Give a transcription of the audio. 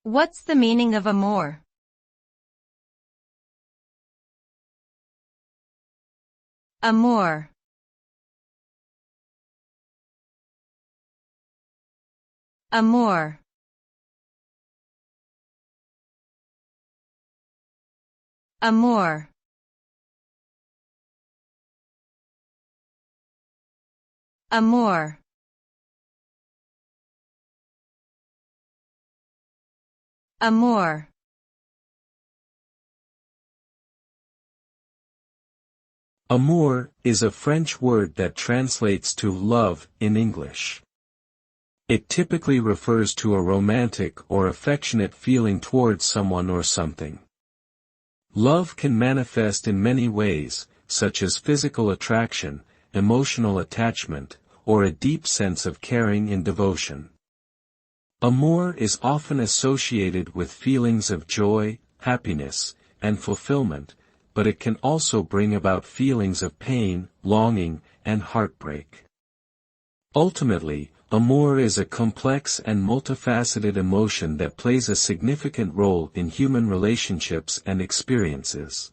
What's the meaning of amour? Amour. Amour. Amour. Amour. Amour. Amour is a French word that translates to love in English. It typically refers to a romantic or affectionate feeling towards someone or something. Love can manifest in many ways, such as physical attraction, emotional attachment, or a deep sense of caring and devotion. Amour is often associated with feelings of joy, happiness, and fulfillment, but it can also bring about feelings of pain, longing, and heartbreak. Ultimately, amour is a complex and multifaceted emotion that plays a significant role in human relationships and experiences.